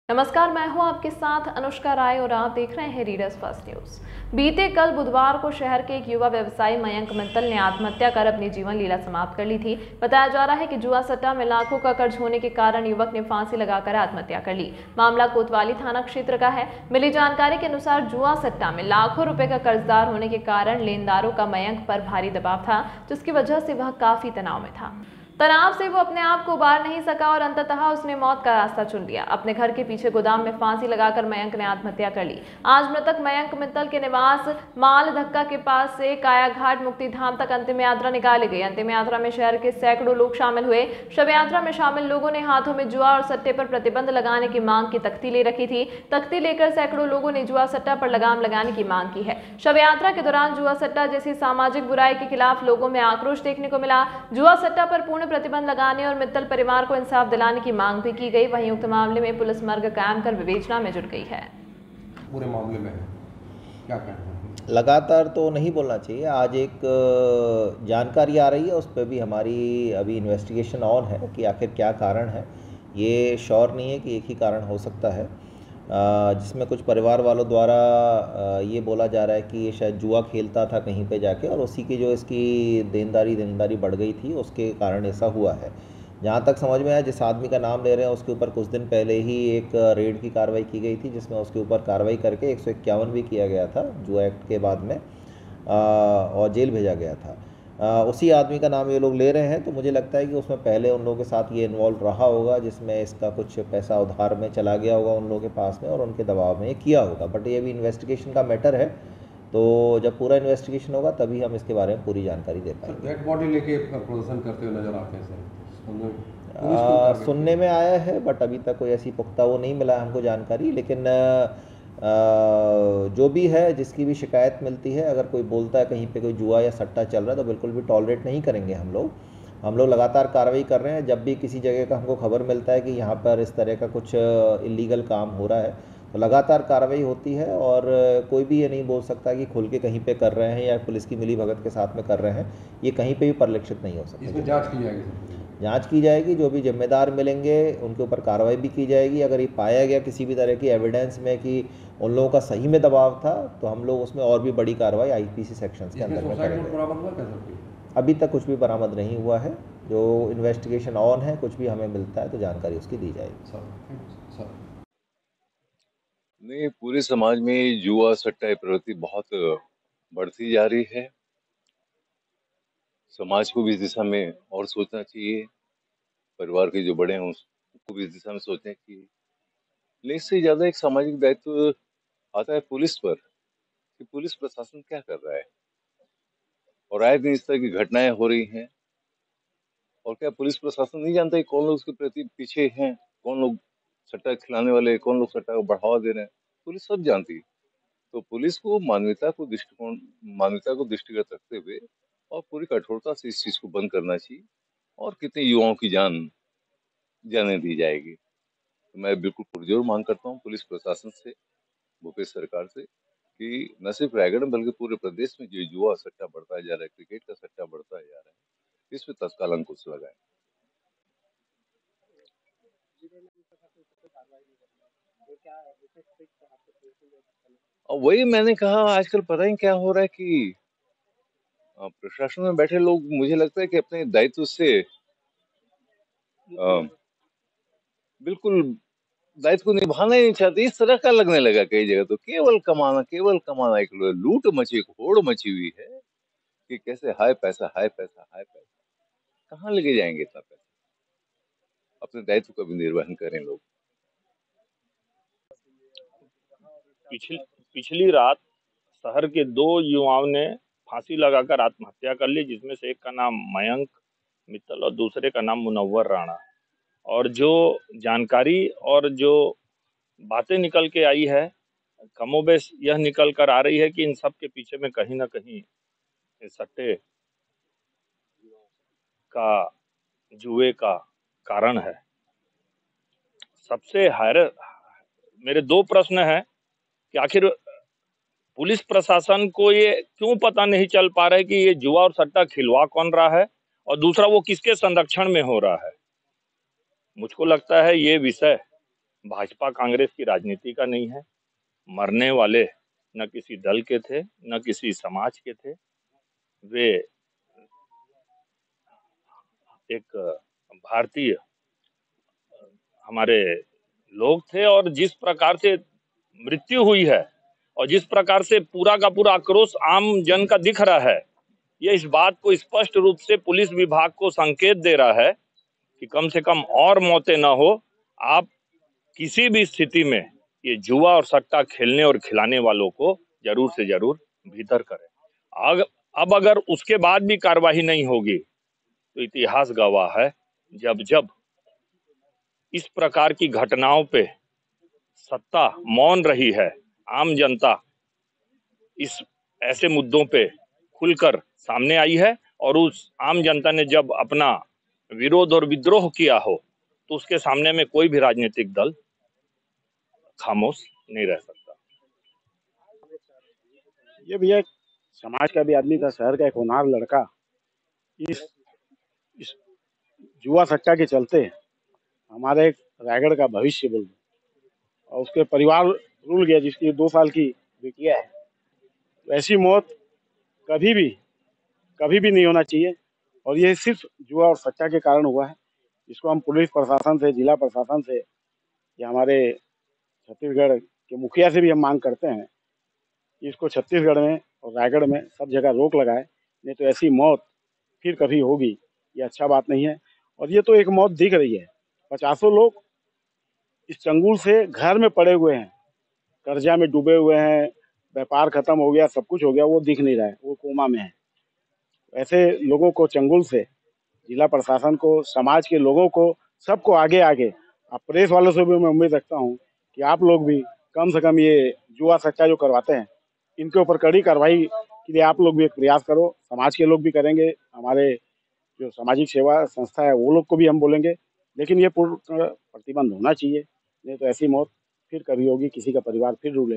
नमस्कार, मैं हूं आपके साथ अनुष्का राय और आप देख रहे हैं रीडर्स फर्स्ट न्यूज। बीते कल बुधवार को शहर के एक युवा व्यवसायी मयंक मित्तल ने आत्महत्या कर अपनी जीवन लीला समाप्त कर ली थी। बताया जा रहा है कि जुआ सट्टा में लाखों का कर्ज होने के कारण युवक ने फांसी लगाकर आत्महत्या कर ली। मामला कोतवाली थाना क्षेत्र का है। मिली जानकारी के अनुसार जुआ सट्टा में लाखों रुपए का कर्जदार होने के कारण लेनदारों का मयंक पर भारी दबाव था, जिसकी वजह से वह काफी तनाव में था। तनाव से वो अपने आप को उबार नहीं सका और अंततः उसने मौत का रास्ता चुन लिया। अपने घर के पीछे गोदाम में फांसी लगाकर मयंक ने आत्महत्या कर ली। आज मृतक मयंक मित्तल के निवास माल धक्का के पास से कायाघाट मुक्ति धाम तक अंतिम यात्रा निकाली गई। अंतिम यात्रा में शहर के सैकड़ों लोग शामिल हुए। शव यात्रा में शामिल लोगों ने हाथों में जुआ और सट्टे पर प्रतिबंध लगाने की मांग की तख्ती ले रखी थी। तख्ती लेकर सैकड़ों लोगों ने जुआ सट्टा पर लगाम लगाने की मांग की है। शव यात्रा के दौरान जुआ सट्टा जैसी सामाजिक बुराई के खिलाफ लोगों में आक्रोश देखने को मिला। जुआ सट्टा पर पूर्ण प्रतिबंध लगाने और मित्तल परिवार को इंसाफ दिलाने की मांग भी की गई। वहीं उक्त मामले में पुलिस मर्ग कायम कर विवेचना में जुट गई है। पूरे मामले में क्या कहना है? लगातार तो नहीं बोलना चाहिए। आज एक जानकारी आ रही है, उस पर भी हमारी अभी इन्वेस्टिगेशन ऑन है कि आखिर क्या कारण है। ये श्योर नहीं है कि एक ही कारण हो सकता है, जिसमें कुछ परिवार वालों द्वारा ये बोला जा रहा है कि ये शायद जुआ खेलता था कहीं पे जाके और उसी की जो इसकी देनदारी बढ़ गई थी, उसके कारण ऐसा हुआ है। जहाँ तक समझ में आया, जिस आदमी का नाम ले रहे हैं उसके ऊपर कुछ दिन पहले ही एक रेड की कार्रवाई की गई थी, जिसमें उसके ऊपर कार्रवाई करके 151 भी किया गया था जुआ एक्ट के बाद में, और जेल भेजा गया था। उसी आदमी का नाम ये लोग ले रहे हैं, तो मुझे लगता है कि उसमें पहले उन लोगों के साथ ये इन्वॉल्व रहा होगा, जिसमें इसका कुछ पैसा उधार में चला गया होगा उन लोगों के पास में और उनके दबाव में ये किया होगा। बट ये भी इन्वेस्टिगेशन का मैटर है, तो जब पूरा इन्वेस्टिगेशन होगा तभी हम इसके बारे में पूरी जानकारी दे पाएंगे। डेड बॉडी लेके प्रदर्शन करते हुए नजर आते हैं सर। सुनने में आया है, बट अभी तक कोई ऐसी पुख्ता वो नहीं मिला हमको जानकारी। लेकिन जो भी है, जिसकी भी शिकायत मिलती है, अगर कोई बोलता है कहीं पे कोई जुआ या सट्टा चल रहा है, तो बिल्कुल भी टॉलरेट नहीं करेंगे हम लोग लगातार कार्रवाई कर रहे हैं। जब भी किसी जगह का हमको खबर मिलता है कि यहाँ पर इस तरह का कुछ इलीगल काम हो रहा है, तो लगातार कार्रवाई होती है और कोई भी ये नहीं बोल सकता कि खुल के कहीं पे कर रहे हैं या पुलिस की मिलीभगत के साथ में कर रहे हैं। ये कहीं पे भी परिलक्षित नहीं हो सकता। इसमें जांच की जाएगी, जांच की जाएगी। जो भी जिम्मेदार मिलेंगे उनके ऊपर कार्रवाई भी की जाएगी। अगर ये पाया गया किसी भी तरह की एविडेंस में कि उन लोगों का सही में दबाव था, तो हम लोग उसमें और भी बड़ी कार्रवाई आईपीसी सेक्शंस के अंदर में करेंगे। अभी तक कुछ भी बरामद नहीं हुआ है। जो इन्वेस्टिगेशन ऑन है, कुछ भी हमें मिलता है तो जानकारी उसकी दी जाएगी। नहीं, पूरे समाज में जुआ सट्टा प्रवृत्ति बहुत बढ़ती जा रही है। समाज को भी इस दिशा में और सोचना चाहिए, परिवार के जो बड़े हैं उसको भी इस दिशा में सोचना चाहिए। लेकिन इससे ज्यादा एक सामाजिक दायित्व आता है पुलिस पर कि पुलिस प्रशासन क्या कर रहा है। और आए दिन इस तरह की घटनाएं हो रही हैं, और क्या पुलिस प्रशासन नहीं जानता कि कौन लोग उसके प्रति पीछे हैं, कौन लोग सट्टा खिलाने वाले, कौन लोग सट्टा को बढ़ावा दे रहे हैं। पुलिस सब जानती है। तो पुलिस को मानवता को दृष्टिगत रखते हुए और पूरी कठोरता से इस चीज को बंद करना चाहिए। और कितने युवाओं की जाने दी जाएगी। तो मैं बिल्कुल पुरजोर मांग करता हूँ पुलिस प्रशासन से, भूपेश सरकार से, कि न सिर्फ रायगढ़ में बल्कि पूरे प्रदेश में जो जुआ सट्टा बढ़ता जा रहा है, क्रिकेट का सट्टा बढ़ता जा रहा है, इस पे तत्काल अंकुश लगाए। और वही मैंने कहा, आजकल पता ही क्या हो रहा है कि प्रशासन में बैठे लोग, मुझे लगता है कि अपने दायित्व से बिल्कुल दायित्व को निभाना ही नहीं चाहते। इस तरह का लगने लगा कई जगह। तो केवल कमाना, एक लूट मची, एक होड़ मची हुई है कि कैसे हाय पैसा, हाय पैसा, हाय पैसा। कहाँ लेके जाएंगे इतना पैसा? अपने दायित्व का भी निर्वहन करें लोग। पिछली रात शहर के 2 युवाओं ने फांसी लगाकर आत्महत्या कर ली, जिसमें से एक का नाम मयंक मित्तल और दूसरे का नाम मुनव्वर राणा। और जो जानकारी और जो बातें निकल के आई है, कमोबेश यह निकल कर आ रही है कि इन सब के पीछे में कहीं ना कहीं सट्टे का, जुए का कारण है। सबसे मेरे 2 प्रश्न हैं कि आखिर पुलिस प्रशासन को ये क्यों पता नहीं चल पा रहा है कि ये जुआ और सट्टा खिलवा कौन रहा है, और दूसरा वो किसके संरक्षण में हो रहा है। मुझको लगता है ये विषय भाजपा कांग्रेस की राजनीति का नहीं है। मरने वाले न किसी दल के थे, न किसी समाज के थे। वे एक भारतीय हमारे लोग थे, और जिस प्रकार से मृत्यु हुई है और जिस प्रकार से पूरा का पूरा आक्रोश आम जन का दिख रहा है, ये इस बात को स्पष्ट रूप से पुलिस विभाग को संकेत दे रहा है कि कम से कम और मौतें न हो। आप किसी भी स्थिति में ये जुआ और सट्टा खेलने और खिलाने वालों को जरूर से जरूर भीतर करें। अब अगर उसके बाद भी कार्रवाई नहीं होगी तो इतिहास गवाह है, जब जब इस प्रकार की घटनाओं पे सत्ता मौन रही है, आम जनता इस ऐसे मुद्दों पे खुलकर सामने आई है, और उस आम जनता ने जब अपना विरोध और विद्रोह किया हो तो उसके सामने में कोई भी राजनीतिक दल खामोश नहीं रह सकता। ये भैया समाज का भी आदमी था, शहर का एक होनहार लड़का इस जुआ सट्टा के चलते हमारे रायगढ़ का भविष्य बोल और उसके परिवार रुल गया, जिसकी 2 साल की बेटिया है। तो ऐसी मौत कभी भी नहीं होना चाहिए, और ये सिर्फ जुआ और सट्टा के कारण हुआ है। इसको हम पुलिस प्रशासन से, जिला प्रशासन से या हमारे छत्तीसगढ़ के मुखिया से भी हम मांग करते हैं कि इसको छत्तीसगढ़ में और रायगढ़ में सब जगह रोक लगाए, नहीं तो ऐसी मौत फिर कभी होगी, ये अच्छा बात नहीं है। और ये तो एक मौत दिख रही है, 50 लोग इस चंगुल से घर में पड़े हुए हैं, कर्जा में डूबे हुए हैं, व्यापार खत्म हो गया, सब कुछ हो गया, वो दिख नहीं रहा है, वो कोमा में है। ऐसे लोगों को चंगुल से जिला प्रशासन को, समाज के लोगों को, सबको आगे अब प्रेस वालों से भी मैं उम्मीद रखता हूँ कि आप लोग भी कम से कम ये जुआ सट्टा जो करवाते हैं इनके ऊपर कड़ी कार्रवाई के लिए आप लोग भी एक प्रयास करो। समाज के लोग भी करेंगे, हमारे जो सामाजिक सेवा संस्था है वो लोग को भी हम बोलेंगे, लेकिन ये पूर्ण प्रतिबंध होना चाहिए, नहीं तो ऐसी मौत फिर कभी होगी, किसी का परिवार फिर रूलेगा।